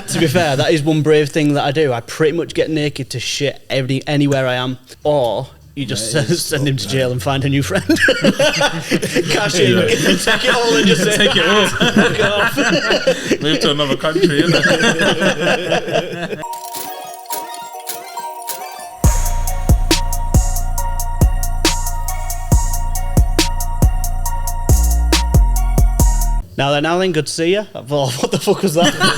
To be fair, that is one brave thing that I do. I pretty much get naked to shit anywhere I am, or you just send him to jail and find a new friend. Cash in, take it all and just say, take it off. Move to another country, innit? Now then, good to see you. Oh, what the fuck was that? Why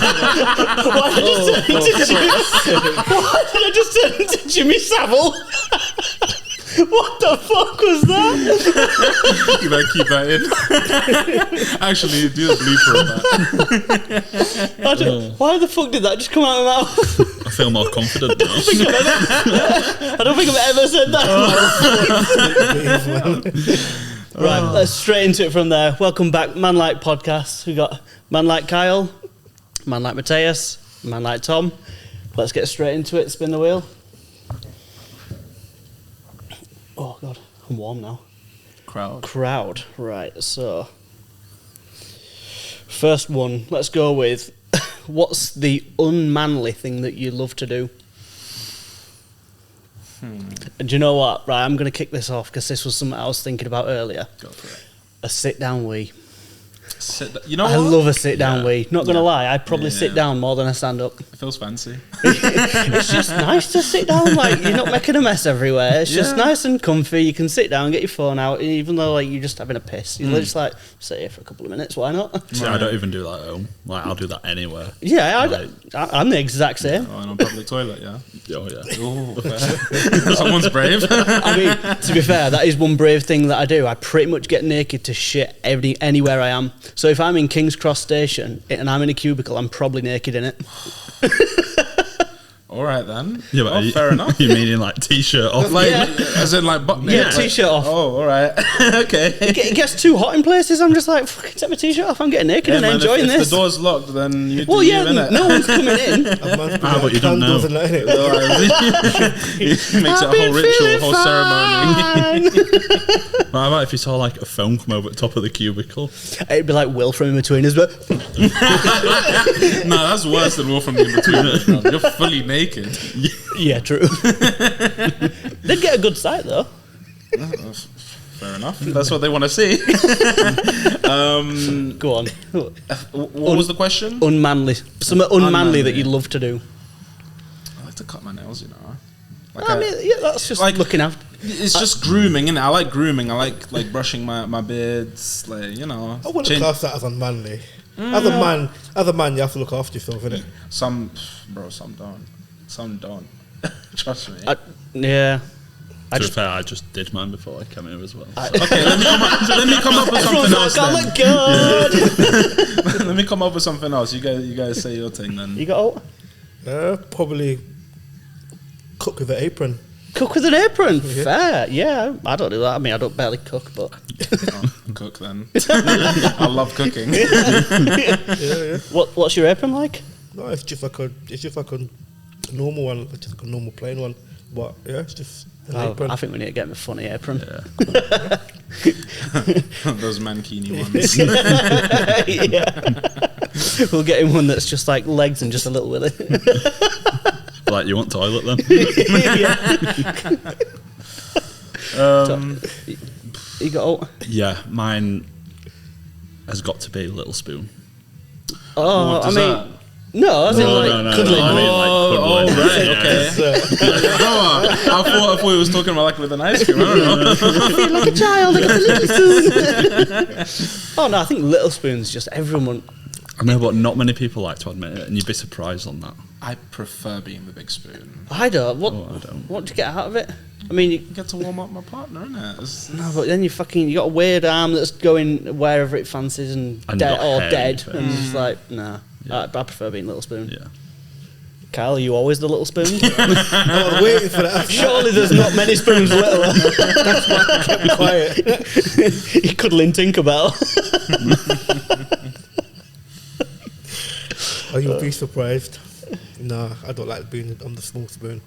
did I just turn into Jimmy Savile? What the fuck was that? You better keep that in. Actually, do the blooper of that. Why the fuck did that just come out of my mouth? I feel more confident now. I don't think I've ever said that. Right, let's straight into it from there. Welcome back, ManLike Podcast. We got ManLike Kyle, ManLike Matheus, ManLike Tom. Let's get straight into it. Spin the wheel. Oh god, I'm warm now. Crowd. Right, so first one. Let's go with what's the unmanly thing that you love to do? And do you know what? Right, I'm going to kick this off because this was something I was thinking about earlier. Go for it. A sit-down wee. You know what? I love a sit-down wee. Not going to lie, I'd probably sit down more than I stand up. It feels fancy. It's just nice to sit down. Like, you're not making a mess everywhere. It's just nice and comfy. You can sit down, get your phone out, even though like you're just having a piss. You're just like, sit here for a couple of minutes. Why not? See, I don't even do that at home. Like, I'll do that anywhere. Yeah, I'm the exact same. Oh, in a public toilet, yeah. Oh yeah. Ooh, someone's brave. I mean, to be fair, that is one brave thing that I do. I pretty much get naked to shit anywhere I am. So if I'm in King's Cross Station and I'm in a cubicle, I'm probably naked in it. All right then. Yeah, but fair enough. You mean in like t-shirt off? Like, as in like button. Yeah, t-shirt off. Oh, all right. Okay. It gets too hot in places. I'm just like, fucking take my t-shirt off. I'm getting naked and enjoying this. If the door's locked, then you do no one's coming in. But you don't know. He makes it a whole ritual, a whole ceremony. How about if you saw like a phone come over the top of the cubicle? It'd be like Will from In Between us, but No, that's worse than Will from In Between. You're fully naked. Yeah, true. They'd get a good sight though. Fair enough. That's what they want to see. Go on. What was the question? Unmanly. Something unmanly that you love to do. I like to cut my nails, you know. That's just like looking after. It's just grooming, innit? I like grooming. I like brushing my beards, like, you know. I wouldn't class that as unmanly. As a man, you have to look after yourself, innit? Some don't. Some don't. Trust me. To be fair, I just did mine before I came here as well. So. Okay, let me come up with something else. Look good. Let me come up with something else. You guys say your thing then. You got Probably cook with an apron. Cook with an apron. Yeah. Fair. Yeah, I don't do that. I mean, I don't barely cook, but cook then. I love cooking. Yeah. What's your apron like? No, it's just like a normal one, just like a normal plain one. But yeah, it's just an apron. I think we need to get him a funny apron. Yeah. Those mankini ones. Yeah. We'll get him one that's just like legs and just a little willy. Like, you want toilet then? You got Yeah, mine has got to be Little Spoon. Oh, what does that? No, as in like cuddling. I mean, like, cuddling. Right, okay. I thought it was talking about like with an ice cream. I don't know. I feel like a child. I got a little spoon. Oh no, I think Little Spoon's just everyone. I know, but not many people like to admit it, and you'd be surprised on that. I prefer being the big spoon. I don't. What? Oh, I don't. What do you get out of it? I mean, you get to warm up my partner, innit? No, but then you got a weird arm that's going wherever it fancies and dead, and it's just like, nah. Yeah. I prefer being Little Spoon. Yeah. Kyle, are you always the Little Spoon? I was waiting for that. Surely there's not many spoons littler. That's why I kept quiet. You cuddling Tinkerbell. Oh, you'll be surprised. Nah, I don't like being on the small spoon.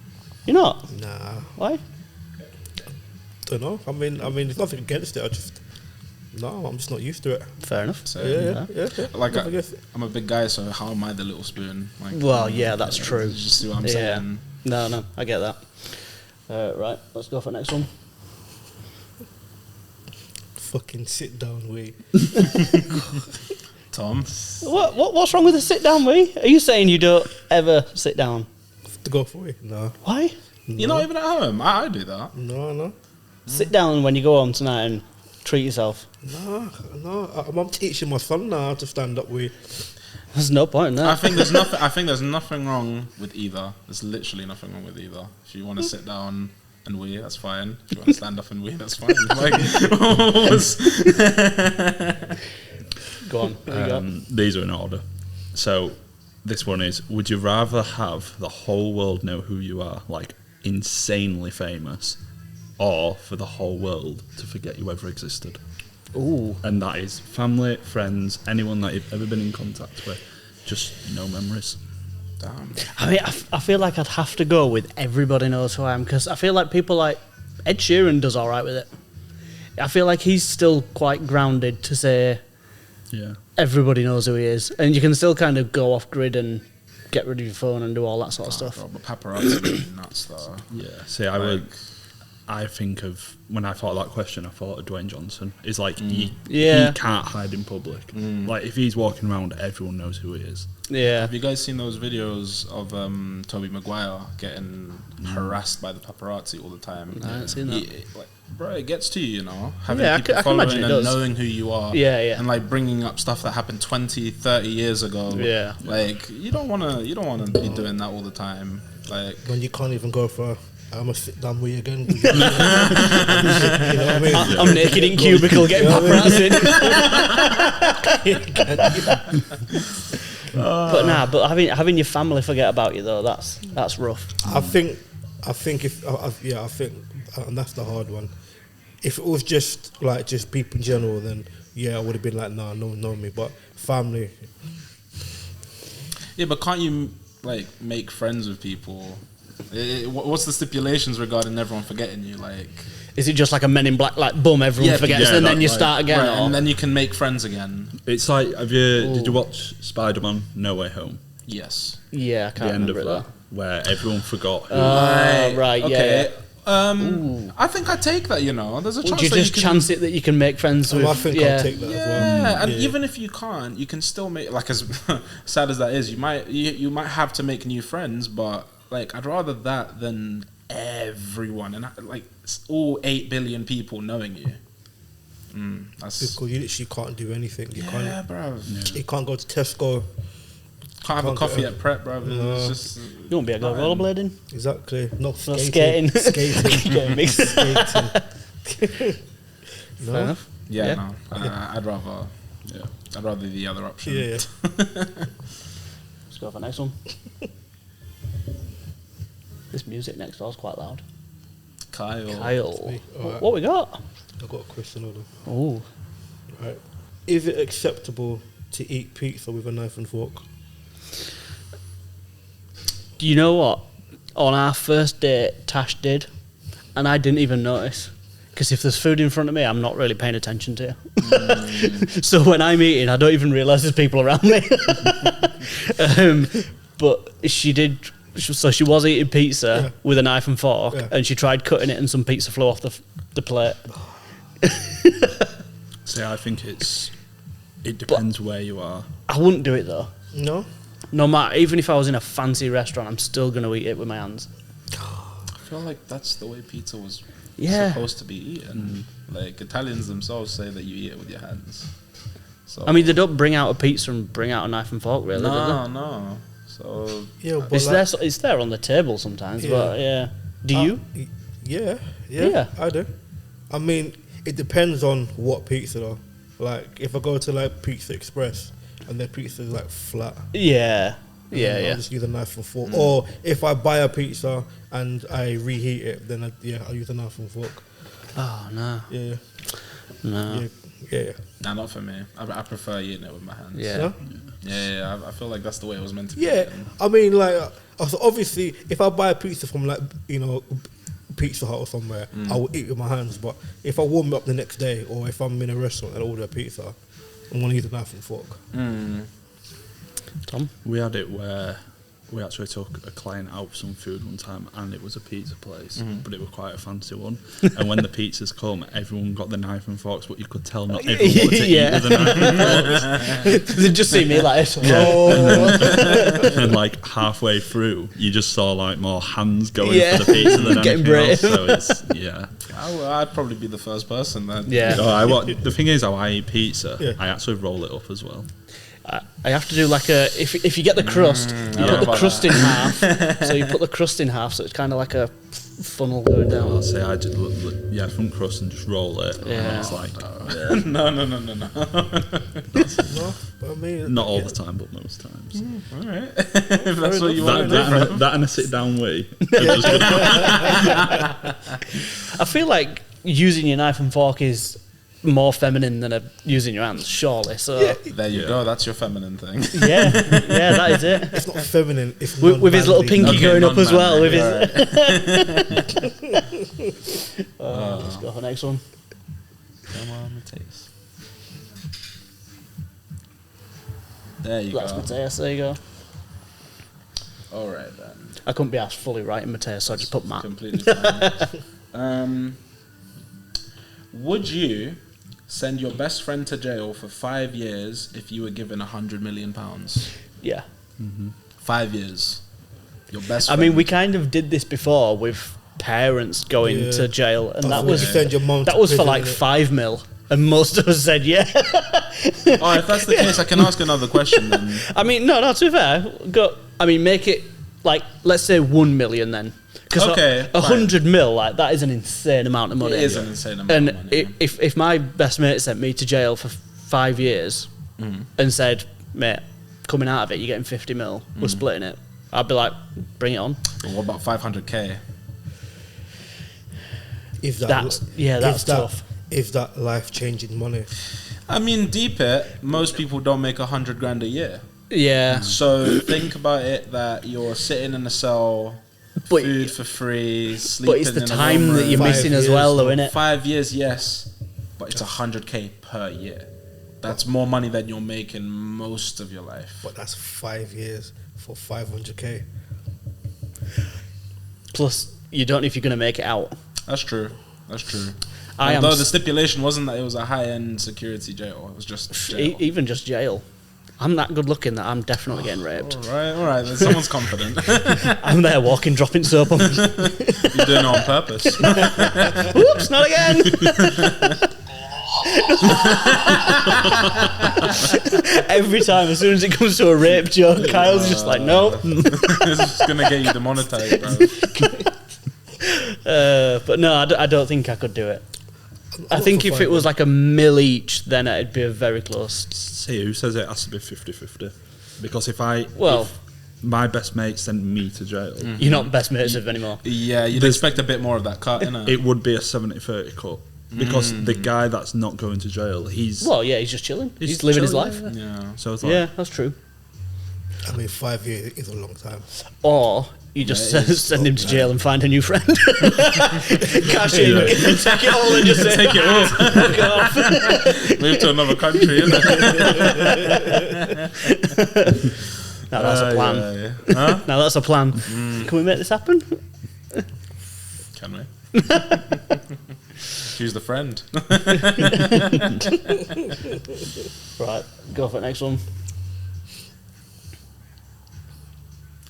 You're not? Nah. Why? Don't know. I mean, there's nothing against it. No, I'm just not used to it. Fair enough. So, Yeah. Like, I guess. I'm a big guy, so how am I the little spoon? Like, Well, yeah, that's true. You just see what I'm saying? No, I get that. Right, let's go for the next one. Fucking sit down, way. Tom? What's wrong with the sit down, wee? Are you saying you don't ever sit down? To go for it? No. Why? You're not even at home. I do that. No. Sit down when you go home tonight and treat yourself. No. I'm teaching my son now how to stand up with. There's no point in that. I think there's nothing wrong with either. There's literally nothing wrong with either. If you want to sit down and wee, that's fine. If you want to stand up and wee, that's fine. Like, Go on. There you go. These are in order. So this one is: would you rather have the whole world know who you are, like insanely famous, or for the whole world to forget you ever existed? Ooh. And that is family, friends, anyone that you've ever been in contact with, just no memories. damn. I mean, I feel like I'd have to go with everybody knows who I am, because I feel like people like Ed Sheeran does all right with it. I feel like he's still quite grounded to say everybody knows who he is, and you can still kind of go off grid and get rid of your phone and do all that sort of stuff. God, but paparazzi are really nuts, though. Yeah. See, I think of, when I thought of that question, I thought of Dwayne Johnson. It's like he can't hide in public. Like if he's walking around, everyone knows who he is. Yeah. Have you guys seen those videos of Tobey Maguire getting harassed by the paparazzi all the time? I haven't seen that. Bro, it gets to you, having Yeah, people I can imagine following it and does. knowing who you are. Yeah. And like bringing up stuff that happened 20, 30 years ago. Yeah. Like you don't wanna be doing that all the time. Like When you can't even go for I'm a sit down with you again. You know what I mean? I'm naked in cubicle getting paparazzi. But having your family forget about you though, that's rough. I think and that's the hard one. If it was just people in general, then I would have been like, nah, no one know me. But family, yeah, but can't you like make friends with people? What's the stipulations regarding everyone forgetting you? Like, is it just like a Men in Black, like boom, everyone forgets, and then you start again, right, and then you can make friends again? It's like, did you watch Spider-Man No Way Home? Yes. Yeah, I can't The end remember of that, where everyone forgot who right, okay. yeah. I think I take that. There's a chance. Would you that just chance it that you can make friends with? I think I'll take that as well. Yeah, and even if you can't, you can still make, like, as sad as that is, you might have to make new friends, but like I'd rather that than everyone and like all 8 billion people knowing you. That's Because you literally can't do anything. You can't, bro. You can't go to Tesco. Can't have a coffee at prep, bro. No. It's just You won't be able to go rollerblading. Exactly. Not skating. Skating. Skating. No. Fair enough. yeah. Yeah. No. I'd rather the other option. Yeah. Let's go for the next one. This music next door is quite loud. Kyle. me. Alright. What we got? I've got a question on them. Oh, Right. Is it acceptable to eat pizza with a knife and fork? do you know what? On our first date, Tash did, and I didn't even notice. Because if there's food in front of me, I'm not really paying attention to you. So when I'm eating, I don't even realise there's people around me. But she did. So she was eating pizza with a knife and fork, and she tried cutting it, and some pizza flew off the plate. See, I think it depends where you are. I wouldn't do it though. No. No matter, even if I was in a fancy restaurant, I'm still going to eat it with my hands. I feel like that's the way pizza was supposed to be eaten. Like Italians themselves say that you eat it with your hands. So I mean, they don't bring out a pizza and bring out a knife and fork, really, do they? No. So Yeah, but It's there on the table sometimes, but yeah. Do you? Yeah, I do. I mean, it depends on what pizza though. Like, if I go to like Pizza Express and their pizza is like flat, Yeah. I'll just use a knife and fork. Or if I buy a pizza and I reheat it, then I'll use a knife and fork. Oh, no. Yeah, No. yeah. nah, not for me. I prefer eating it with my hands. Yeah. Yeah. I feel like that's the way it was meant to be. Yeah, eaten. I mean, like, so obviously, if I buy a pizza from like, Pizza Hut or somewhere, I will eat with my hands. But if I warm it up the next day, or if I'm in a restaurant and order a pizza, I'm gonna use a knife and fork. Tom? We had it where we actually took a client out for some food one time, and it was a pizza place, but it was quite a fancy one. And when the pizzas come, everyone got the knife and forks, but you could tell not everyone wanted to eat with the knife and forks. They just see me like this. And like halfway through, you just saw like more hands going for the pizza than Getting anything brave. else. So it's I'd probably be the first person then. Yeah. The thing is, how I eat pizza, I actually roll it up as well. I have to do like if you get the crust, you put the crust in half. So you put the crust in half, so it's kind of like a funnel going down. I'll say I did, front crust and just roll it. Yeah. And it's like, No. No, but I mean, not all the time, but most times. All right. If that's what you want to do. That and a sit down way. I feel like using your knife and fork is more feminine than using your hands, surely. So There you go. That's your feminine thing. yeah, that is it. it's not feminine. It's With his little pinky going up as well. With his. Let's go for the next one. Come on, Matheus. There you That's go. Matheus. There you go. All right then. I couldn't be asked fully right in Matheus, so I just put Matt. Completely fine. Would you send your best friend to jail for 5 years if you were given £100 million? Yeah. 5 years. Your best I friend. mean, we kind of did this before with parents going to jail, and that was send your mum to for prison, like innit? 5 mil, and most of us said yeah. Oh, if that's the case, I can ask another question then. I mean, no, to be fair, make it like, let's say 1 million then. Because Okay, 100 mil, like, that is an insane amount of money. It is an insane amount and of money. if my best mate sent me to jail for 5 years and said, mate, coming out of it, you're getting 50 mil, we're splitting it, I'd be like, bring it on. But what about 500k? That's tough. Is that life-changing money? I mean, deep it, most people don't make 100 grand a year. Yeah. So think about it that you're sitting in a cell, But- food for free, sleeping But it's the in a time room that you're for missing 5 as years, well, though, innit? 5 years, yes, but it's 100k per year. That's more money than you'll make in most of your life. But that's 5 years for 500k. Plus, you don't know if you're going to make it out. That's true. That's true. I am Although the stipulation wasn't that it was a high-end security jail, it was just jail. Even just jail. I'm that good looking that I'm definitely getting raped. All right. Then someone's confident. I'm there walking, dropping soap on me. You're doing it on purpose. Whoops, not again. Every time, as soon as it comes to a rape joke, Kyle's just like, nope. It's just gonna get you demonetized, bro. But no, I don't think I could do it. I I'm think up for if it 5 was like a mil each, then it'd be very close. See, who says it has to be 50-50? Because if my best mate sent me to jail, You're not best mates with anymore. Yeah, you'd expect a bit more of that cut, innit? it would be a 70-30 cut. Because the guy that's not going to jail, he's He's just chilling. He's living his life. chilling, Yeah. So it's like, Yeah, that's true. I mean, 5 years is a long time. Or you just send him to jail and find a new friend. Cash in, Yeah. take it all and just say, Take it all. fuck off. Move to another country, innit? Now that's a plan. Yeah. Huh? Now that's a plan. Can we make this happen? Can we? Choose the friend. Right, go for the next one.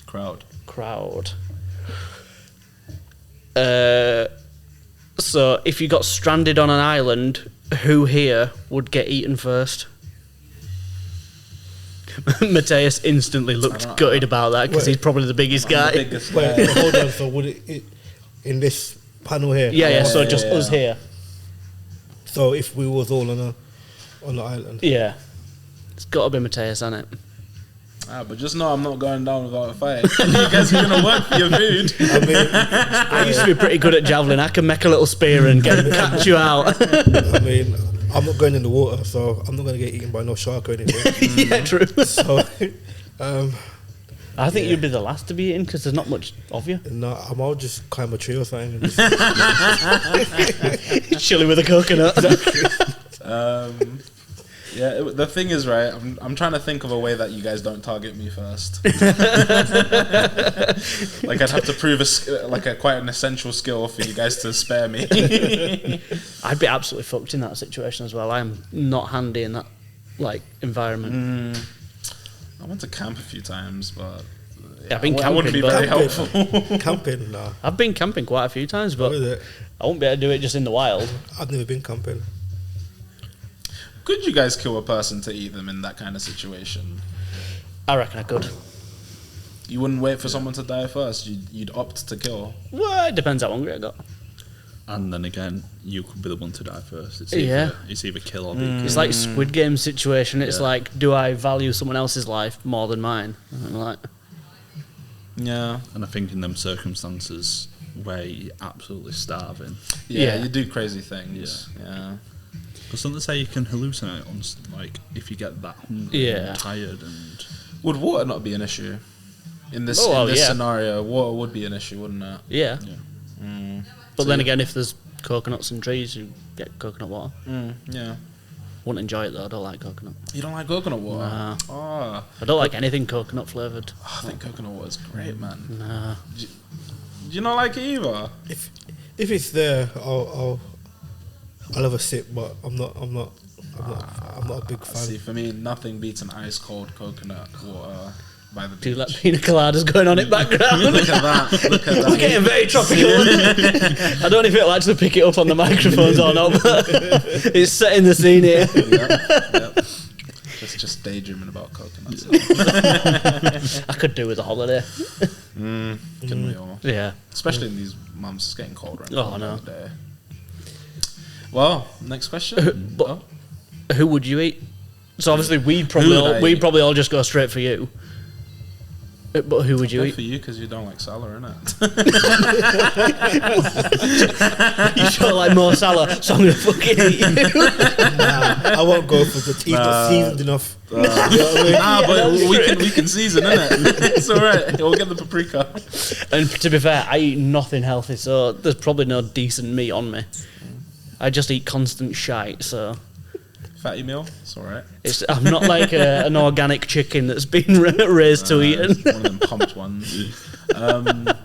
Crowd. So if you got stranded on an island, who here would get eaten first? Matheus instantly looked gutted about that because he's probably the biggest guy. The biggest Wait, guy. hold on. So would it in this panel here? Yeah, so Yeah, just yeah. us here. So if we was all on the island, Yeah. It's got to be Matheus, hasn't it? But just know I'm not going down without a fight. You guys are gonna work for your food. I mean, I used to be pretty good at javelin. I can make a little spear and catch you out. I'm not going in the water, so I'm not going to get eaten by no shark or anything. Yeah, true. So, I think you'd be the last to be eaten because there's not much of you. No, I'm all just climb a tree or something. And just Chilling with a coconut. Yeah, the thing is, right, I'm trying to think of a way that you guys don't target me first. Like, I'd have to prove quite an essential skill for you guys to spare me. I'd be absolutely fucked in that situation as well. I'm not handy in that, like, environment. I went to camp a few times, but I've been I wouldn't be camping, very but- helpful. camping, nah. I've been camping quite a few times, but What is it? I won't be able to do it just in the wild. I've never been camping. Could you guys kill a person to eat them in that kind of situation? I reckon I could. You wouldn't wait for someone to die first. You'd opt to kill. Well, it depends how hungry I got. And then again, you could be the one to die first. It's either kill or be killed. It's like Squid Game situation. It's Yeah. like, do I value someone else's life more than mine? I'm like, Yeah. And I think in them circumstances where you're absolutely starving, Yeah, Yeah. you do crazy things. Yeah. because something say you can hallucinate on like if you get that hungry Yeah. and tired and Would water not be an issue? In this, Oh, well, in this yeah. scenario, water would be an issue, wouldn't it? yeah. Mm. But So then you- again, if there's coconuts and trees, you get coconut water. Yeah. Wouldn't enjoy it though. I don't like coconut. You don't like coconut water? Nah. Oh, I don't like anything coconut flavoured. I think coconut water is great, man. Nah. Do you not like it either? If it's there, I'll have a sip, but I'm not a big fan. See, for me, nothing beats an ice cold coconut water by the Do you beach. like pina coladas going on in background? Look at that! Look at It's that! getting very tropical. I don't know if it'll actually pick it up on the microphones or not, but it's setting the scene here. Yep. Just daydreaming about coconuts. I could do with a holiday. Can we all? Yeah. Especially in these months, it's getting colder. And Oh, colder no. every day. Well, next question. But who would you eat? So obviously we'd probably all just go straight for you. But who would you Good eat? for you because you don't like Salah, innit? You sure like more salad, so I'm gonna fucking eat you. Nah, I won't go for the he's not seasoned enough. You know what I mean? Nah, but that's we can season, innit? It's alright. We'll get the paprika. And to be fair, I eat nothing healthy, so there's probably no decent meat on me. I just eat constant shite, so Fatty meal. It's alright. I'm not like an organic chicken that's been raised to eat. It's one of them pumped ones.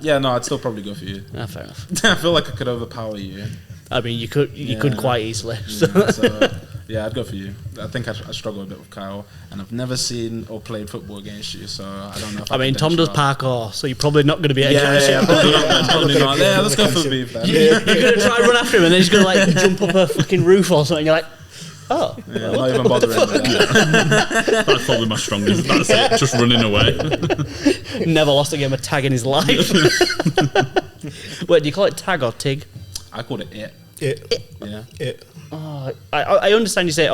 Yeah, no, I'd still probably go for you. Ah, fair enough. I feel like I could overpower you. I mean, you could quite easily. So. Yeah, so, yeah, I'd go for you. I think I struggle a bit with Kyle, and I've never seen or played football against you, so I don't know if I mean, can Tom does bench you up. parkour, so you're probably not going to be able Yeah, to probably not. Probably not. Yeah, let's go for the beef then. You're going to try and run after him, and then he's going to like jump up a fucking roof or something. You're like, oh, Yeah, not even bothering with that. that's probably my strongest. That's it, just running away. never lost a game of tag in his life. Wait, do you call it tag or tig? I called it it. Yeah. It. Oh, I understand you say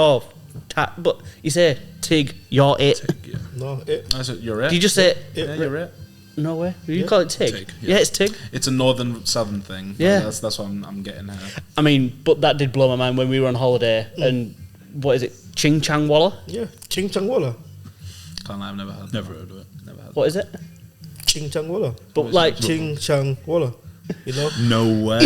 tag, but you say tig, you're it. Yeah. No, it. I said, you're it. Do you just say Yeah, you're it. no way? You Yeah. call it tig? Tig, Yeah. yeah. It's tig. It's a northern southern thing. Yeah. That's what I'm getting here. I mean, but that did blow my mind when we were on holiday. And what is it? Ching Chang Waller? Yeah. Ching Chang Waller. Can't lie, I've never heard. Never heard of it. Never heard. What is it? Ching Chang Waller. But like Ching Chang Waller. You know? No way.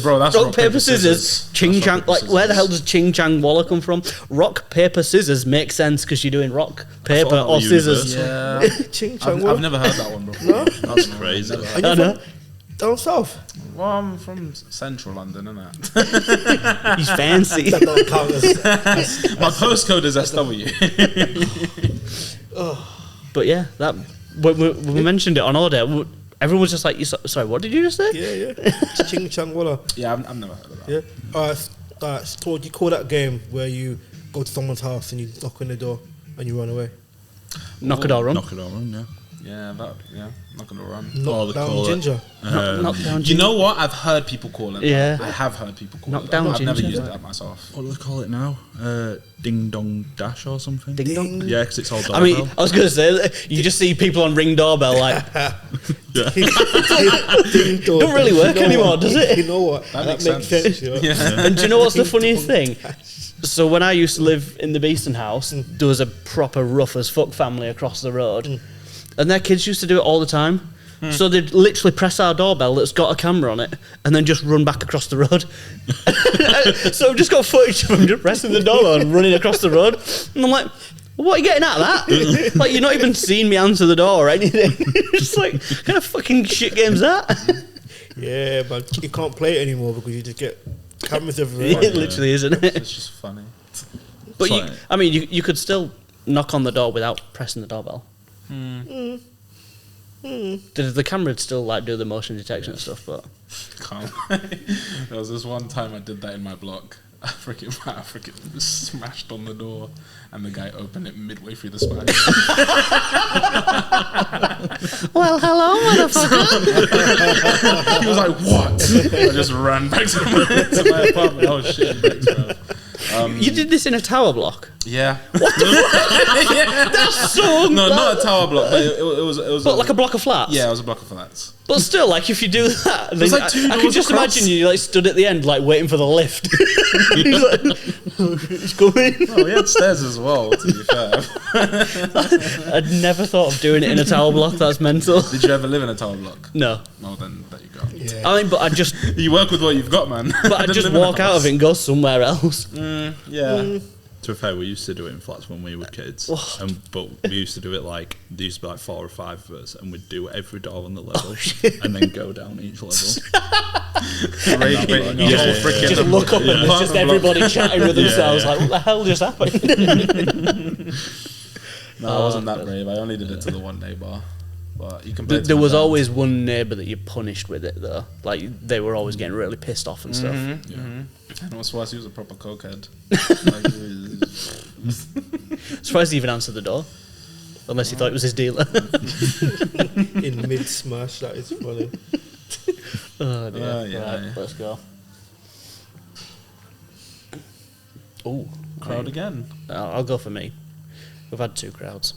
Bro, that's rock, paper, scissors. Ching That's Chang. rock, Like, paper, where the hell scissors. does Ching Chang Waller come from? Rock, paper, scissors makes sense because you're doing rock, paper, that or was scissors. Yeah. Ching Chang I've Waller. never heard that one before. No? That's crazy. Never heard. Are you I know. from down south? Well, I'm from central London, innit? He's fancy. That don't count as. My postcode is SW. But yeah, that when we mentioned it on order, everyone was just like, "Sorry, what did you just say?" Yeah. Ching Chang Waller. Yeah, I've never heard of that. Yeah. Alright, so what do you call that game where you go to someone's house and you knock on the door and you run away? Knock it all run. Knock it all on, yeah. Yeah, not gonna run. Oh, Knock they down call it- ginger. Knock down. You know what? I've heard people call it. Yeah. that. I have heard people call Knock it. down that. I've never ginger. used that myself. What do they call it now? Ding dong dash or something? Ding dong. Yeah, because it's all I doorbell. mean, I was gonna say you just see people on Ring doorbell like yeah. Ding dong. don't really work You know anymore, what? does it? You know what? That makes sense. You know? Yeah. And do you know what's the funniest thing? So when I used to live in the Beeston house, there was a proper rough as fuck family across the road. and their kids used to do it all the time. So they'd literally press our doorbell that's got a camera on it and then just run back across the road. So I've just got footage of them just pressing the doorbell and running across the road. And I'm like, well, what are you getting out of that? Like, you're not even seeing me answer the door or anything. Just like, what kind of fucking shit game's that? Yeah, but you can't play it anymore because you just get cameras everywhere. It literally is, isn't it? It's just funny. But you could still knock on the door without pressing the doorbell. The camera would still like do the motion detection and stuff, but Can't. There was this one time I did that in my block. I freaking smashed on the door, and the guy opened it midway through the smash. well, hello, motherfucker. He was like, "What?" I just ran back to my apartment. Oh shit! Thanks, bro. You did this in a tower block? Yeah. That's so No, not a tower block, but it was. But like a block of flats? Yeah, it was a block of flats. But still, like, if you do that, then like two I can doors just across. imagine you like stood at the end, like waiting for the lift. He's like, it's coming. Oh, we had stairs as well. To be fair. I'd never thought of doing it in a tower block. That's mental. Did you ever live in a tower block? No. Well, then there you go. Yeah. I mean, but I'd just, You work with what you've got, man. but I'd just walk out of it and go somewhere else. Yeah. To be fair, we used to do it in flats when we were kids, but we used to do it like there used to be like 4 or 5 of us, and we'd do every door on the level, and then go down each level. Just look up and there's just everybody chatting with themselves. Like, what the hell just happened? No, I wasn't that brave. I only did it to the one neighbour. But you can. There was always one neighbour that you punished with it, though. Like, they were always getting really pissed off and stuff. And what's worse, he was a proper cokehead. Surprised he even answered the door. Unless he thought it was his dealer. In mid-smash, that is funny. Oh, dear. Yeah. Right, let's go. Oh, Crowd again. I'll go for me. We've had 2 crowds.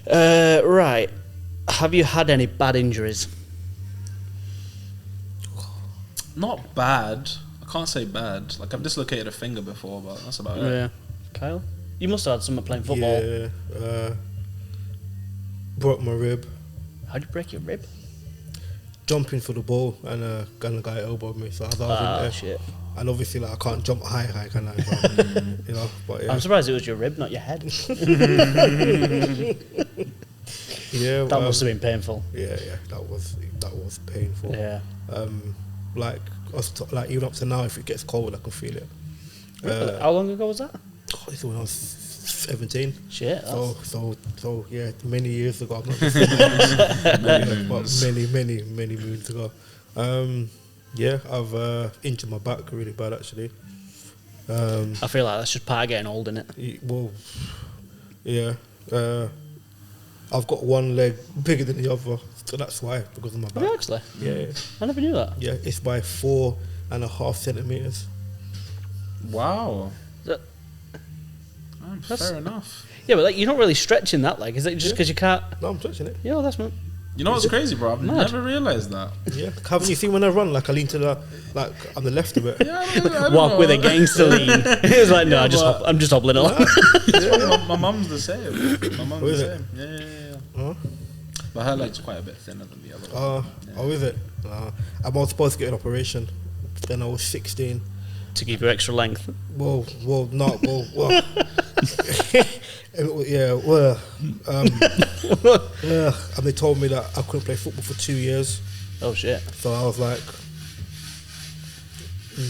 Right. Have you had any bad injuries? Not bad. I can't say bad. Like, I've dislocated a finger before, but that's about it. Yeah. Kyle? You must have had some playing football. Yeah. Broke my rib. How'd you break your rib? Jumping for the ball, and a guy elbowed me, so I was in there. Shit. And obviously, like, I can't jump high, can I? So, you know, but yeah. I'm surprised it was your rib, not your head. Yeah, That must have been painful. Yeah, that was painful. Yeah. Like like even up to now, if it gets cold, I can feel it. How long ago was that? This was when I was 17. Shit. So yeah, many years ago. I'm not many moons ago. Yeah, I've injured my back really bad actually. I feel like that's just part of getting old, isn't it? Well, yeah. I've got one leg bigger than the other, so that's why, because of my back. Have you actually? Yeah. I never knew that. Yeah, it's by 4.5 centimeters. Wow. That's Fair enough. Yeah, but like, you're not really stretching that leg, is it? Just because you can't. No, I'm touching it. Yeah, that's not. You know what's crazy, bro? I've Mad. never realised that. Yeah. Haven't you seen when I run? Like I lean to the on the left of it. Yeah, I don't Walk know. with a gangster lean. It was like, no, I'm just hobbling along. My mum's the same. My mum's Is the it? same. Yeah. Huh? But her leg's quite a bit thinner than the other one. Oh, is it? I was supposed to get an operation. Then I was 16. To give you extra length. Well. And they told me that I couldn't play football for 2 years. Oh shit. So I was like,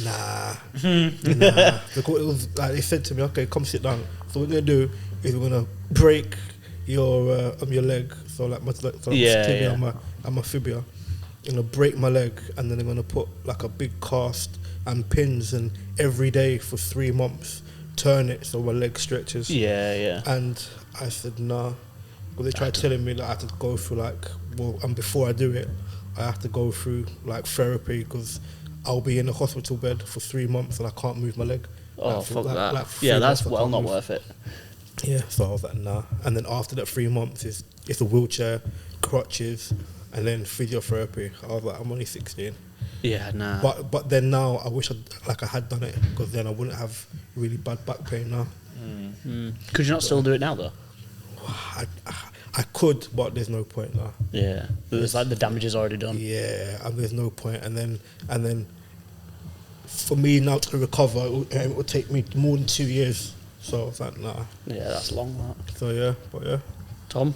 nah. Because it was like they said to me, okay, come sit down. So what we're gonna do is we're gonna break your leg. So like my tibia and my fibia. You're gonna break my leg, and then they're gonna put like a big cast and pins, and every day for 3 months turn it so my leg stretches. Yeah. And I said nah, because they tried telling me that I had to go through and before I do it, I have to go through like therapy because I'll be in a hospital bed for 3 months and I can't move my leg. Oh, fuck that. Like 3 Yeah, months that's I well can't not move. worth it. Yeah, so I was like nah. And then after that 3 months, it's a wheelchair, crutches, and then physiotherapy. I was like, I'm only 16. Yeah, nah. But then now I wish I had done it, because then I wouldn't have really bad back pain now. Could you not still do it now though? I could, but there's no point now. Yeah, it's like the damage is already done. Yeah, and there's no point. And then for me now to recover, it would take me more than 2 years. So it's like, nah. Yeah, that's long. That. So yeah, but yeah. Tom?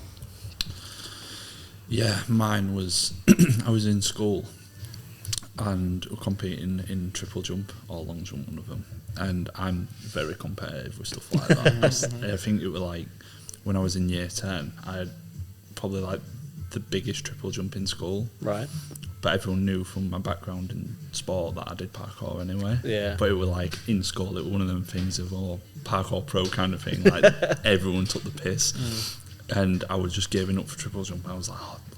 Yeah, mine was I was in school and we're competing in triple jump or long jump, one of them. And I'm very competitive with stuff like that. I think it was like when I was in year 10, I had probably like the biggest triple jump in school. Right. But everyone knew from my background in sport that I did parkour anyway. Yeah. But it was like in school, it was one of them things of parkour pro kind of thing. Like everyone took the piss. And I was just giving up for triple jump. I was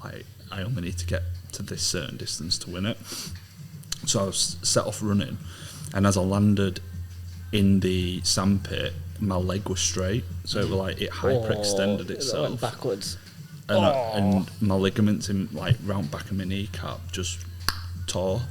like, I only need to get to this certain distance to win it. So I was set off running, and as I landed in the sandpit, my leg was straight, so it was like it hyperextended itself. It went backwards. And my ligaments in like round back of my kneecap just tore.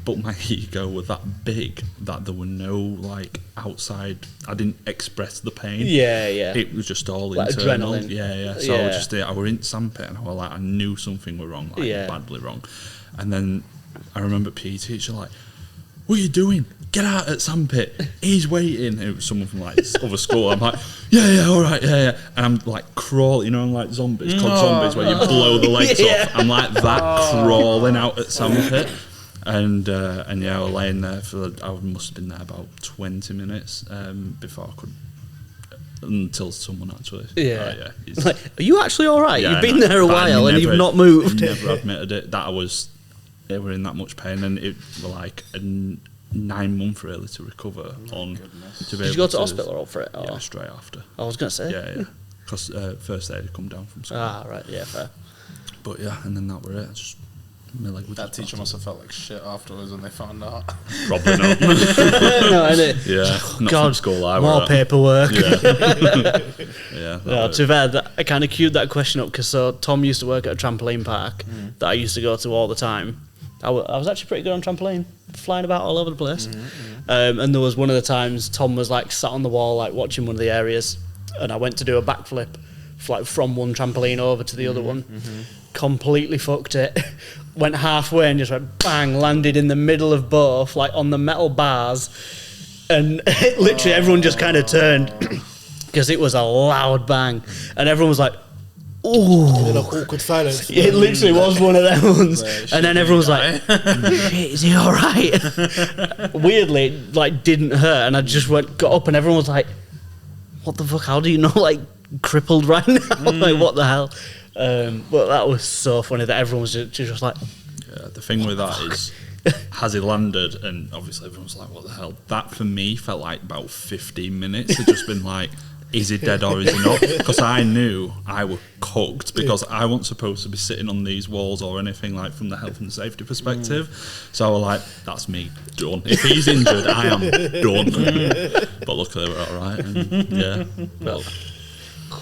But my ego was that big that there were no like outside. I didn't express the pain. Yeah. It was just all like internal. adrenaline. Yeah. So I was just there. I were in sandpit and I was like, I knew something was wrong, like badly wrong. And then I remember PE teacher like, "What are you doing? Get out at sandpit. He's waiting." And it was someone from like this other school. I'm like, yeah, all right, yeah. And I'm like crawling, you know, I'm like zombies, called zombies, where you blow the legs off. I'm like that crawling out at sandpit. And yeah, I was laying there I must have been there about 20 minutes before I could, until someone actually. Yeah. Like, are you actually all right? Yeah, You've been there a while and you've not moved. Never admitted it. They were in that much pain, and it was like a 9 month really to recover on. To be Did you go to hospital or for it? Or? Yeah, straight after. I was going to say. Yeah. Because first aid had come down from school. Ah, right, yeah, fair. But yeah, and then that were it. My leg was That teacher must have felt like shit afterwards when they found out. Probably not. No, innit? Yeah, not God, from school. more paperwork. Yeah. No, to be fair, I kind of queued that question up because Tom used to work at a trampoline park that I used to go to all the time. I was actually pretty good on trampoline, flying about all over the place. And there was one of the times Tom was like sat on the wall, like watching one of the areas, and I went to do a backflip, like from one trampoline over to the other one. Completely fucked it. Went halfway and just went bang, landed in the middle of both, like on the metal bars, and literally everyone just kind of turned because it was a loud bang, and everyone was like, "Ooh!" And then awkward silence. It literally was one of them ones, and then everyone was like, "Shit, is he all right?" Weirdly, it, like didn't hurt, and I just got up, and everyone was like, "What the fuck? How do you know like crippled right now? Like what the hell?" But that was so funny that everyone was just like, yeah, the thing with that is, has he landed? And obviously everyone was like, what the hell? That for me felt like about 15 minutes. It just been like, is he dead or is he not? Because I knew I was cooked, because I wasn't supposed to be sitting on these walls or anything like from the health and safety perspective. So I was like, that's me done. If he's injured, I am done. But luckily we're all right. And yeah, well.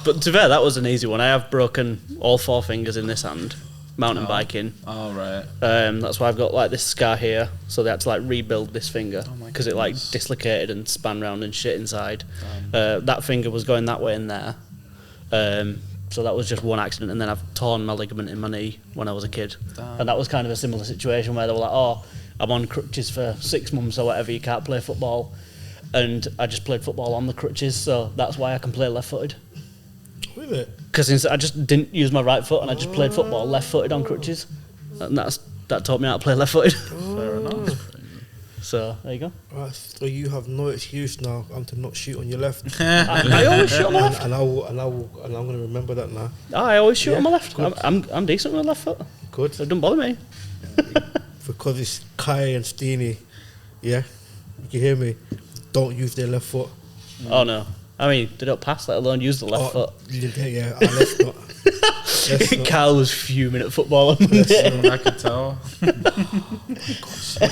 But to be fair, that was an easy one. I have broken all 4 fingers in this hand, mountain biking. Oh, right. That's why I've got like this scar here. So they had to like rebuild this finger because it like dislocated and span round and shit inside. That finger was going that way and there. So that was just one accident. And then I've torn my ligament in my knee when I was a kid. And that was kind of a similar situation where they were like, "Oh, I'm on crutches for 6 months or whatever, you can't play football." And I just played football on the crutches, so that's why I can play left-footed. Really? Because I just didn't use my right foot and I just played football left-footed on crutches, and that taught me how to play left-footed. Fair enough. So there you go. Right, so you have no excuse now to not shoot on your left. I always shoot on my left. And I'm going to remember that now. I always shoot on my left. Good. I'm decent with my left foot. Good. So it doesn't bother me. Because it's Kai and Steenie. Yeah, you can hear me. Don't use their left foot. Oh no. I mean, they don't pass, let alone use the left foot. Yeah, let's not. Let's not. Carl was fuming at football on Monday. I could tell.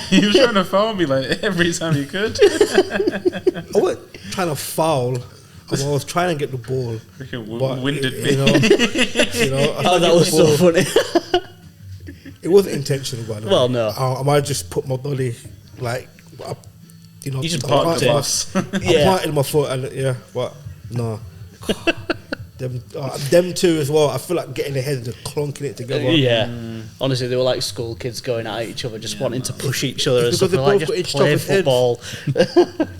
He was trying to foul me like every time he could. I wasn't trying to foul. I was trying to get the ball. Freaking winded me. That was so funny. It wasn't intentional, by the way. Well, no. I might just put my body like up. You just I parked it. planted my foot and but no. Them two as well. I feel like getting their heads and clunking it together. Yeah, honestly, they were like school kids going at each other, just wanting to push each other and stuff. They Like, both got just each play other's heads. football.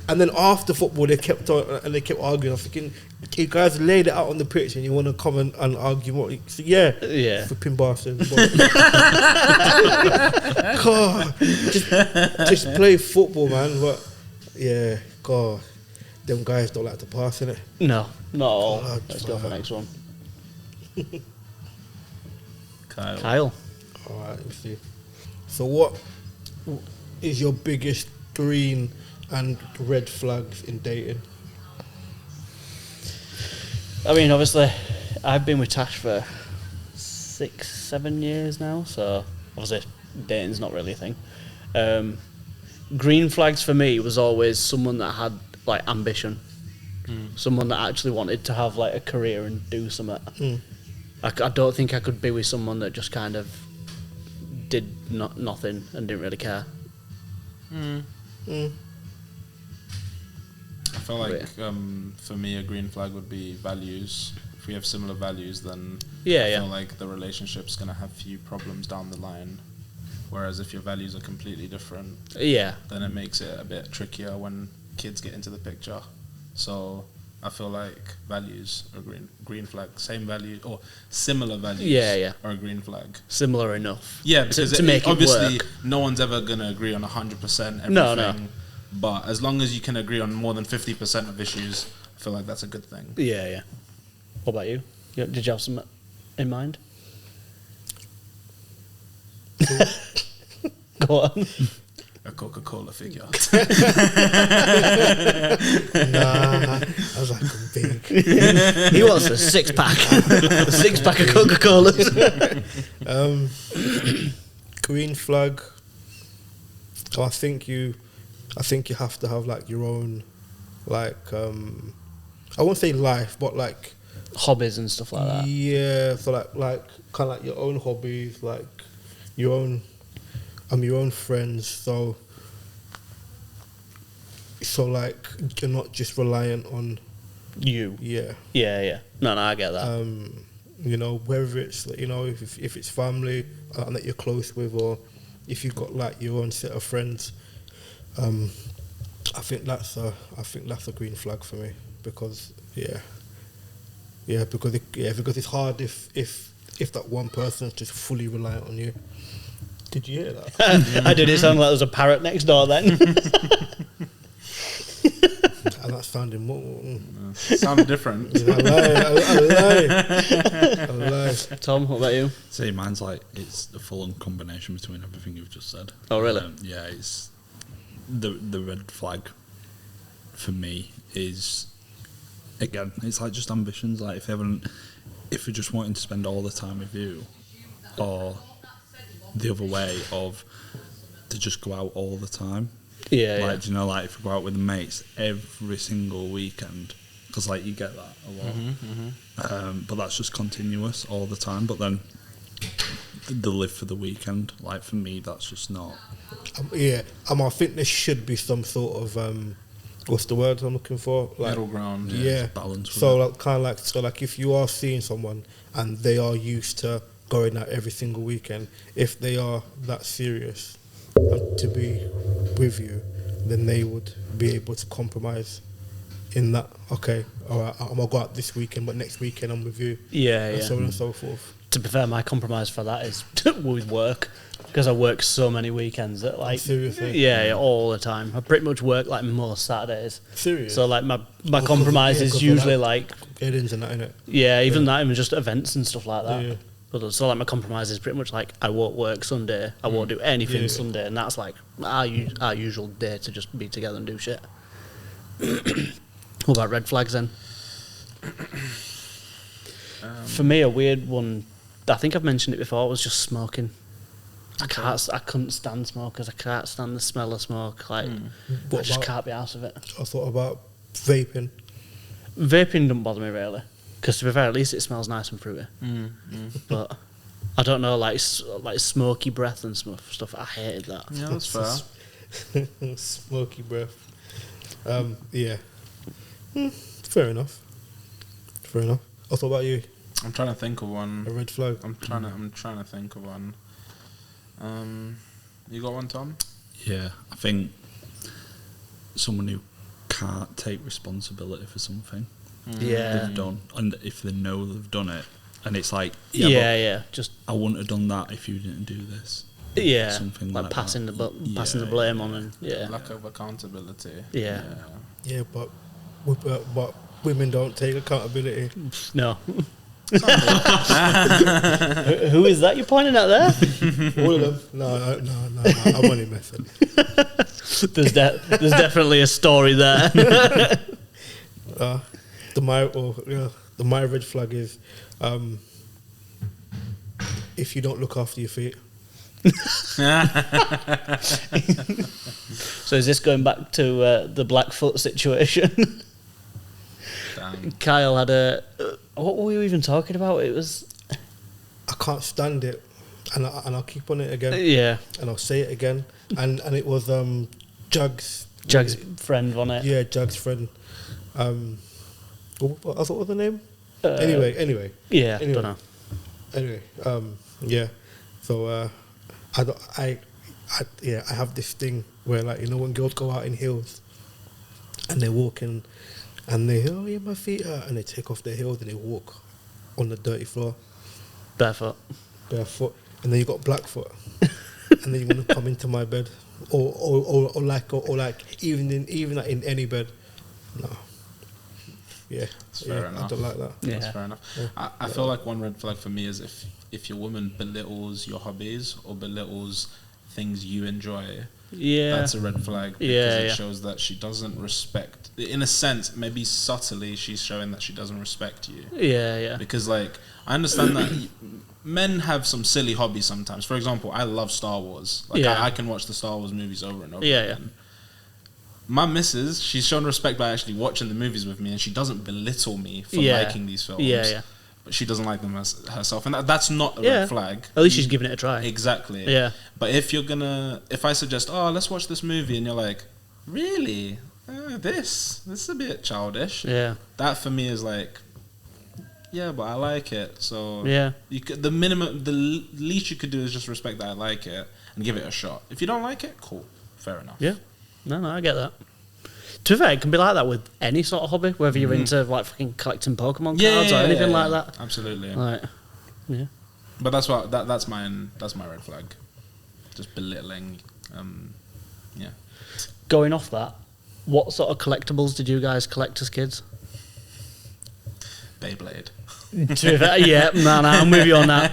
And then after football, they kept on and they kept arguing. I'm thinking, you guys laid it out on the pitch, and you want to come and argue more? So Yeah. flipping bastards. God, just play football, man. But yeah, God, them guys don't like to pass, innit? No, not at all. God, Let's go for the next one. Kyle. All right, let's see. So, what is your biggest green and red flags in dating? I mean, obviously, I've been with Tash for 6-7 years now, so obviously dating's not really a thing. Green flags for me was always someone that had like ambition, someone that actually wanted to have like a career and do something. I don't think I could be with someone that just kind of did nothing and didn't really care. I feel like for me a green flag would be values. If we have similar values, then I feel like the relationship's gonna have few problems down the line. Whereas if your values are completely different, then it makes it a bit trickier when kids get into the picture. So I feel like values are green flag. Same value or similar values are a green flag. Similar enough. Yeah, because to make it obviously work. no one's ever gonna agree on 100% everything. No. But as long as you can agree on more than 50% of issues, I feel like that's a good thing. Yeah. What about you? Did you have some in mind? Go on. A Coca-Cola figure. Nah, I was like, I'm big. He wants a 6-pack. A 6-pack of Coca-Colas. Green flag. So I think you have to have like your own, like I won't say life, but like Hobbies and stuff like that. Yeah, so like kind of like your own hobbies, like your own friends. So like you're not just reliant on You. Yeah. No, I get that. You know, whether it's if it's family that you're close with, or if you've got like your own set of friends. I think that's a green flag for me, because because it's hard if that one person's just fully reliant on you. Did you hear that? I did. It sound like there was a parrot next door then. And that sounded more. Sounded different. I lie. Tom, what about you? See, mine's like it's a full-on combination between everything you've just said. Oh, really? Yeah, it's the red flag for me is, again, it's like just ambitions. Like if you're just wanting to spend all the time with you, or the other way of to just go out all the time. Like, you know, like if you go out with the mates every single weekend, because like you get that a lot. But that's just continuous all the time. But then the live for the weekend, like for me, that's just not. I think there should be some sort of what's the word I'm looking for? Like, middle ground. Yeah, balance. So like if you are seeing someone and they are used to going out every single weekend, if they are that serious to be with you, then they would be able to compromise in that. Okay, all right, I'm gonna go out this weekend, but next weekend I'm with you. And so on and so forth. To be fair, my compromise for that is with work, because I work so many weekends that like seriously, all the time. I pretty much work like most Saturdays. Serious. So like my compromise is usually like weddings and that, innit? Yeah, even that, even just events and stuff like that. Yeah. But so like my compromise is pretty much like I won't work Sunday, I won't do anything Sunday, and that's like our usual day to just be together and do shit. What about red flags then? For me, a weird one, I think I've mentioned it before, was just smoking. I couldn't stand smokers. I can't stand the smell of smoke. Like, I just can't be out of it. I thought about vaping. Vaping doesn't bother me really, because to be fair, at least it smells nice and fruity. But I don't know, like smoky breath and stuff. I hated that. Yeah, that's fair. Smoky breath. Yeah. Fair enough. What about you? I'm trying to think of one. A red flag. I'm trying to think of one. You got one, Tom? Yeah, I think someone who can't take responsibility for something they've done, and if they know they've done it, and it's like, just I wouldn't have done that if you didn't do this. Yeah, something like passing that. the blame on, and Lack of accountability. Yeah. But women don't take accountability. No. Who is that you're pointing at there? All of them. No, I'm only messing. There's definitely a story there. My red flag is if you don't look after your feet. So is this going back to the Blackfoot situation? Damn. Kyle had what were we even talking about? It was, I can't stand it, and I'll keep on it again. Yeah, and I'll say it again, and it was Jug's friend on it. Yeah, Jug's friend. What was the name? Anyway. Yeah, don't know. Anyway, yeah. So I have this thing where, like, you know, when girls go out in heels and they're walking and they, oh yeah, my feet hurt, and they take off their heels and they walk on the dirty floor barefoot, and then you got Blackfoot, and then you want to come into my bed, or like even in any bed. No. Yeah, That's fair enough. I don't like that. That's fair enough. Yeah. I feel like one red flag for me is if your woman belittles your hobbies or belittles things you enjoy. Yeah, that's a red flag because it shows that she doesn't respect. In a sense, maybe subtly, she's showing that she doesn't respect you. Yeah. Because, like, I understand that men have some silly hobbies sometimes. For example, I love Star Wars. Like, I can watch the Star Wars movies over and over again. My missus, she's shown respect by actually watching the movies with me, and she doesn't belittle me for liking these films. But she doesn't like them herself, and that's not a red flag. At least she's giving it a try. Exactly. Yeah. But if I suggest, let's watch this movie, and you're like, really? This is a bit childish. Yeah. That for me is like, yeah, but I like it. So the least you could do is just respect that I like it and give it a shot. If you don't like it, cool, fair enough. Yeah. No, I get that. To be fair, it can be like that with any sort of hobby, whether you're into like fucking collecting Pokemon cards or anything like that. Absolutely. Like, yeah. But that's what that's my red flag. Just belittling. Yeah. Going off that, what sort of collectibles did you guys collect as kids? Beyblade. I'm with you on that.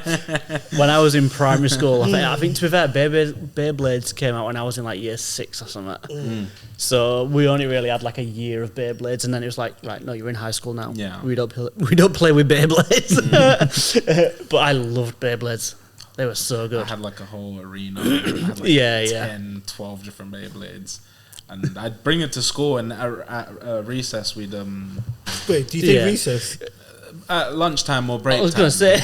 When I was in primary school, I think to be fair, Beyblades came out when I was in like year 6 or something. So we only really had like a year of Beyblades, and then it was like, right, no, you're in high school now. Yeah, we don't play with Beyblades. But I loved Beyblades. They were so good. I had like a whole arena. I had like 10, 12 different Beyblades. And I'd bring it to school, and at recess we'd Wait, do you think recess? At lunchtime or break time. I was going to say.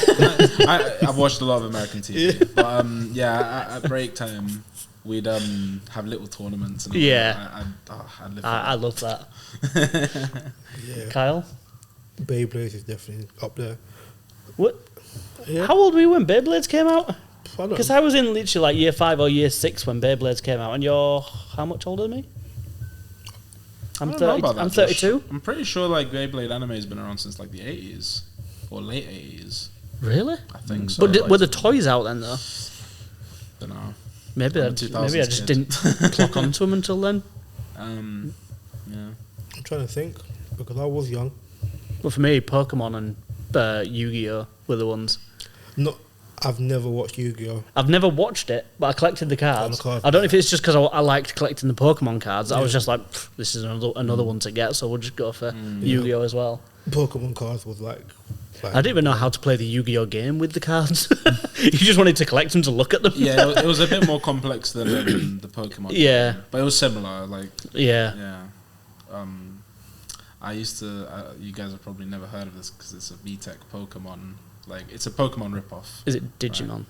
I've watched a lot of American TV. But at break time, we'd have little tournaments. And I love that. Kyle? Beyblades is definitely up there. What? Yeah. How old were you when Beyblades came out? Because I was in literally like year 5 or year 6 when Beyblades came out, and you're how much older than me? I'm 32. I'm pretty sure like Beyblade anime has been around since like the 80s or late 80s. Really? I think so. But were the toys out then though? Don't know. Maybe I just didn't clock onto them until then. Yeah. I'm trying to think because I was young. Well, for me, Pokemon and Yu-Gi-Oh were the ones. I've never watched Yu-Gi-Oh. I've never watched it, but I collected the cards. I don't know if it's just because I liked collecting the Pokemon cards. I was just like, this is another one to get, so we'll just go for Yu-Gi-Oh as well. Pokemon cards was like I didn't even know how to play the Yu-Gi-Oh game with the cards. You just wanted to collect them to look at them. Yeah, it was a bit more complex than the Pokemon game. But it was similar. Like I used to. You guys have probably never heard of this because it's a VTech Pokemon. Like, it's a Pokemon ripoff. Is it Digimon? Right?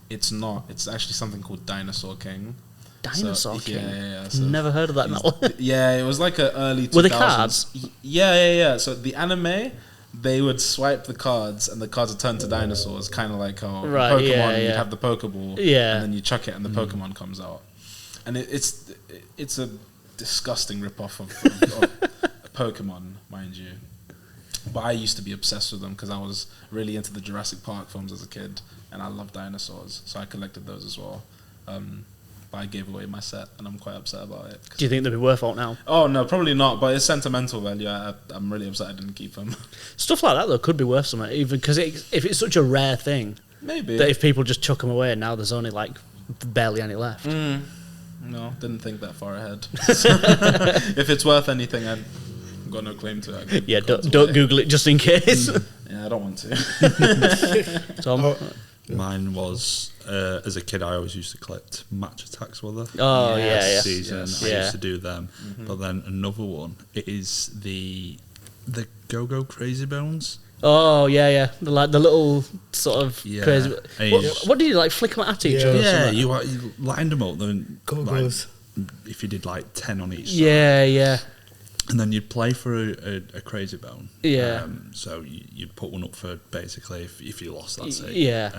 It's not. It's actually something called Dinosaur King. Dinosaur King? Yeah. So never heard of that now. It was like an early 2000s. Were the cards? Yeah. So the anime they would swipe the cards and the cards would turn to dinosaurs, kind of like how Right, Pokemon, yeah, you'd yeah. have the Pokeball, Yeah. and then you chuck it and the Pokemon comes out. And it's a disgusting rip-off of Pokemon, mind you. But I used to be obsessed with them because I was really into the Jurassic Park films as a kid, and I loved dinosaurs, so I collected those as well. But I gave away my set, and I'm quite upset about it. Do you think they'd be worth out now? Oh, no, probably not, but it's sentimental value. I'm really upset I didn't keep them. Stuff like that, though, could be worth something, even because if it's such a rare thing, Maybe. that if people just chuck them away, now there's only, like, barely any left. No, didn't think that far ahead. If it's worth anything, I've got no claim to it. Yeah, don't Google it just in case. Yeah, I don't want to. Tom? Mine was, as a kid, I always used to collect Match Attacks Waller. Oh, Yes. yeah. Season, Yes. I Yeah. used to do them. But then another one, it is the Go-Go Crazy Bones. Oh, yeah. The little sort of Yeah. crazy... What did you, like, flick them at each Yeah. other? or Yeah, something? you lined them up. Then, Go-Go's. if you did like 10 on each side. Yeah. And then you'd play for a crazy bone. Yeah. So you'd put one up for basically if you lost, that's it. Yeah.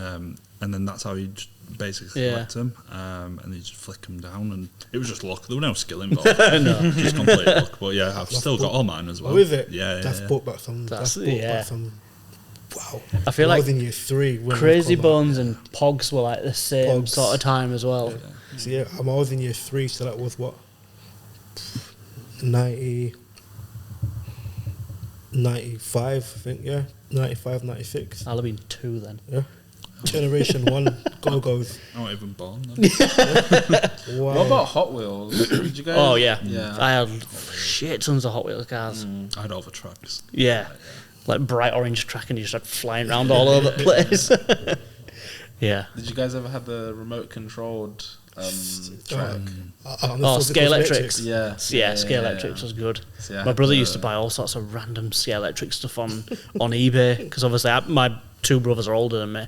And then that's how you basically Yeah. collect them. And you just flick them down, and it was just luck. There was no skill involved. No. Just complete luck. But yeah, I've still got all mine as well. Oh, is it? Yeah. That's yeah. brought back some. That's- That's brought yeah. back some. Wow. I feel When like was in year 3. When Crazy it come Bones and Pogs were, like, the same Pogs. sort of time as well. out. So yeah, I was in year 3, so that was what 95, I think. Yeah, 95, 96. I'll have been 2 then. Yeah. Generation 1 Go-Go's. I'm not even born then. Wow. What about Hot Wheels? Did you guys? Oh, yeah. Yeah. I had shit tons of Hot Wheels cars. I had all the tracks. Yeah. Like bright orange track and you just like flying around all over the place. Yeah. Did you guys ever have the remote controlled track? Scale Electrics. Yeah. Yeah, Scale Electrics was good. So, yeah, My brother used to buy all sorts of random Scale Electric stuff on eBay because obviously my 2 brothers are older than me.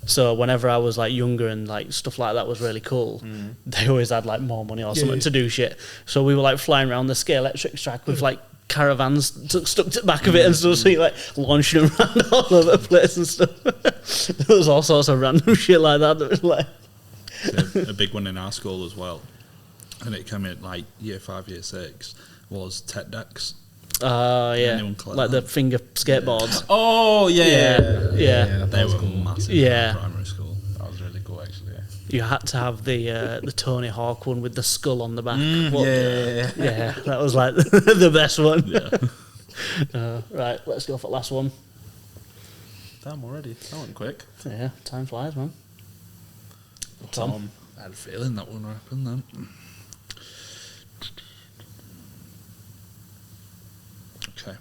So whenever I was like younger and like stuff like that was really cool, they always had like more money or something to do shit. So we were like flying around the Scale Electric track with like caravans stuck to the back of it and stuff, so you like launching them around all over the place and stuff. There was all sorts of random shit like that was like A big one in our school as well, and it came in like year 5, year 6, was Tech Decks. yeah, Anyone collect like them? the finger skateboards. Oh yeah. Yeah. They was were cool. massive Yeah. in primary school. That was really cool, actually. You had to have the Tony Hawk one with the skull on the back. Yeah, that was like the best one. Yeah. Right, let's go for the last one. Damn, already. That went quick. Yeah, time flies, man. Tom. I had a feeling that wouldn't happen then. Okay.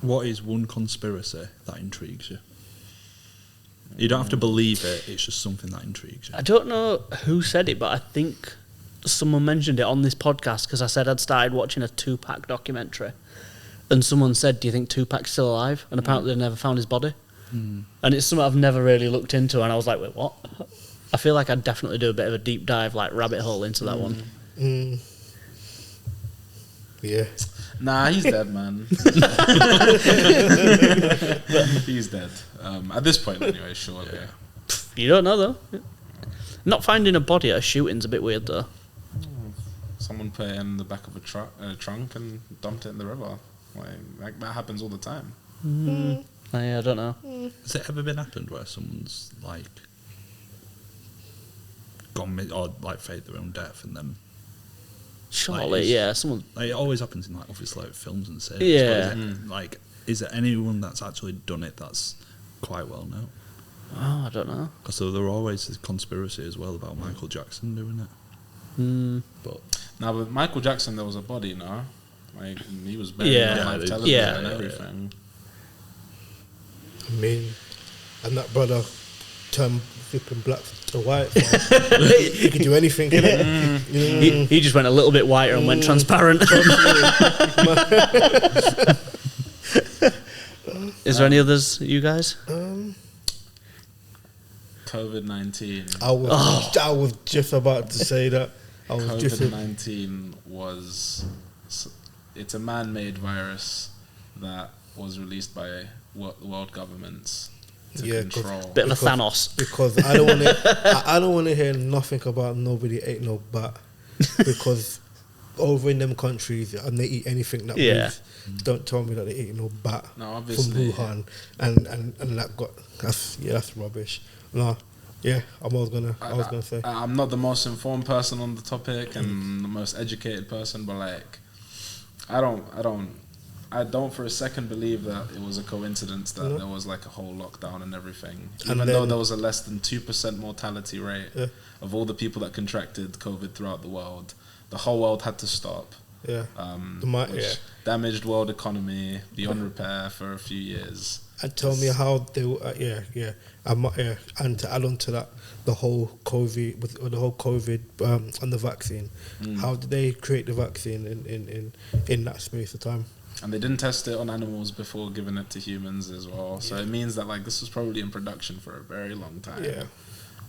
What is one conspiracy that intrigues you? You don't have to believe it, it's just something that intrigues you. I don't know who said it, but I think someone mentioned it on this podcast because I said I'd started watching a Tupac documentary. And someone said, do you think Tupac's still alive? And apparently they never found his body. And it's something I've never really looked into. And I was like, wait, what? I feel like I'd definitely do a bit of a deep dive, like rabbit hole into that one. Yeah. Nah, he's dead, man. He's dead. At this point, anyway, sure. Yeah. You don't know, though. Not finding a body at a shooting's a bit weird, though. Someone put it in the back of a trunk and dumped it in the river. Like that happens all the time. I don't know. Has it ever been happened where someone's like gone or like faked their own death and then Surely, Like, yeah. Someone. like, it always happens in like obviously like films and series. Yeah. But is there anyone that's actually done it that's quite well known? Oh, I don't know. Because there were always this conspiracy as well about Michael Jackson doing it. But Now with Michael Jackson, there was a body, no? Like he was buried Yeah. on live Yeah, television yeah. and everything. I mean, and that brother turned flipping black to white. He could do anything, innit? He just went a little bit whiter and went transparent. Is there any others, you guys? COVID-19. I was just about to say that. I was just COVID-19 was it's a man-made virus that was released by world governments to control. Bit of a Thanos. Because I don't want to. I don't want to hear nothing about nobody ate no bat, because over in them countries and they eat anything that moves. Don't tell me that they eat no bat from Wuhan and that that's rubbish. No. Yeah, I was gonna say I'm not the most informed person on the topic and the most educated person, but like I don't for a second believe that it was a coincidence that there was like a whole lockdown and everything. Even though there was a less than 2% mortality rate of all the people that contracted COVID throughout the world, the whole world had to stop. Which damaged world economy beyond repair for a few years. And tell me how they and to add on to that, the whole COVID and the vaccine. How did they create the vaccine in that space of time? And they didn't test it on animals before giving it to humans as well. So it means that like this was probably in production for a very long time. Yeah.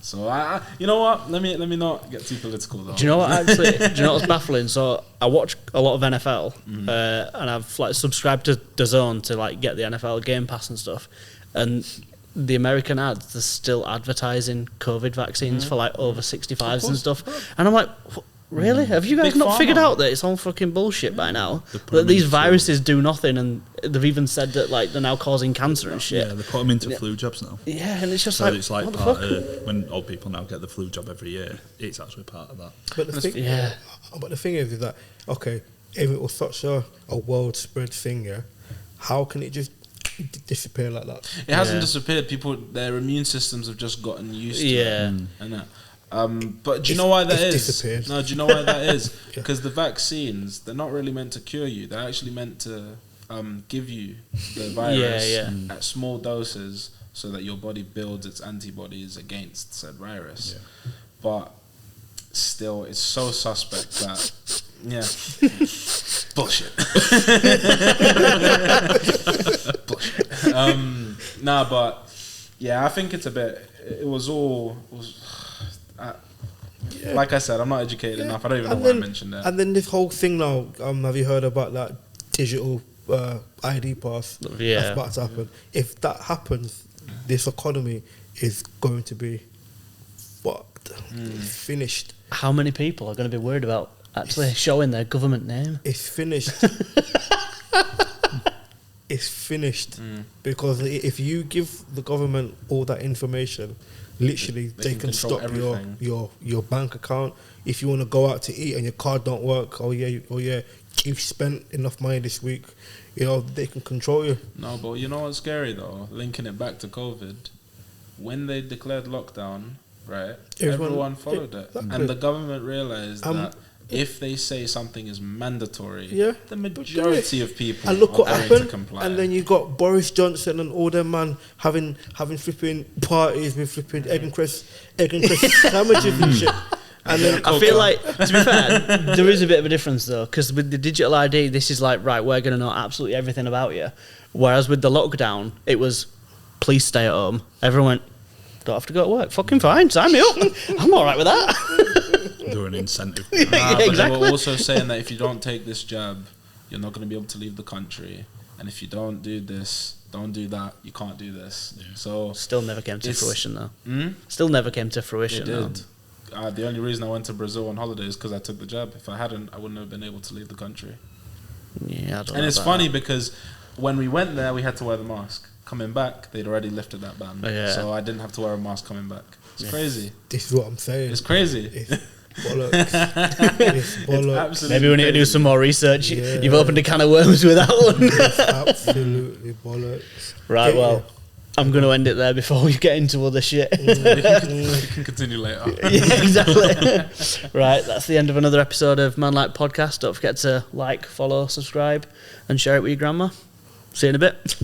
So I you know what? Let me not get too political though. Do you know what what's baffling? So I watch a lot of NFL, and I've like subscribed to DAZN to like get the NFL Game Pass and stuff. And the American ads, they're still advertising COVID vaccines for like over 65s and stuff. And I'm like, really? Have you guys not figured out that it's all fucking bullshit by now? That these viruses do nothing, and they've even said that like they're now causing cancer and shit. Yeah, they put them into flu jobs now. Yeah, and it's just so like, it's like part of, when old people now get the flu job every year, it's actually part of that. But the thing is that okay, if it was such a world spread thing, how can it just disappear like that? It hasn't disappeared. Their immune systems have just gotten used to it. And but do you know why that is? No, do you know why that is? Because the vaccines, they're not really meant to cure you. They're actually meant to give you the virus at small doses so that your body builds its antibodies against said virus. Yeah. But still, it's so suspect that, bullshit. Bullshit. I think it's a bit, like I said, I'm not educated enough. I don't even know why I mentioned that. And then this whole thing now, have you heard about that digital ID pass that's about to happen? If that happens, this economy is going to be fucked. Finished. How many people are going to be worried about actually showing their government name? It's finished. It's finished. Because if you give the government all that information, literally they can stop your bank account. If you want to go out to eat and your card don't work, you've spent enough money this week, they can control you. No, but you know what's scary though, linking it back to COVID, when they declared lockdown, right, everyone followed it. Exactly. And the government realised that if they say something is mandatory, the majority of people and look what happened. To comply. And then you got Boris Johnson and all them man having flipping parties with flipping egg and cress sandwiches and shit. And then I feel like, to be fair, there is a bit of a difference though, because with the digital ID, this is like, right, we're going to know absolutely everything about you. Whereas with the lockdown, it was, please stay at home. Everyone went, don't have to go to work. Fucking fine, sign me up. I'm all right with that. Do an incentive. But they were also saying that if you don't take this jab, you're not going to be able to leave the country. And if you don't do this, don't do that, you can't do this. Yeah. So still never came to fruition though. Still never came to fruition. It did. The only reason I went to Brazil on holiday is because I took the jab. If I hadn't, I wouldn't have been able to leave the country. Yeah, I don't know. And it's funny because when we went there, we had to wear the mask. Coming back, they'd already lifted that ban. So I didn't have to wear a mask coming back. It's crazy. This is what I'm saying. It's crazy. It's bollocks. It's bollocks. Maybe we need to do some more research. You've opened a can of worms with that one. It's absolutely bollocks. Right, I'm going to end it there before we get into other shit. We can continue later. Yeah, exactly. Right, that's the end of another episode of ManLike Podcast. Don't forget to like, follow, subscribe, and share it with your grandma. See you in a bit.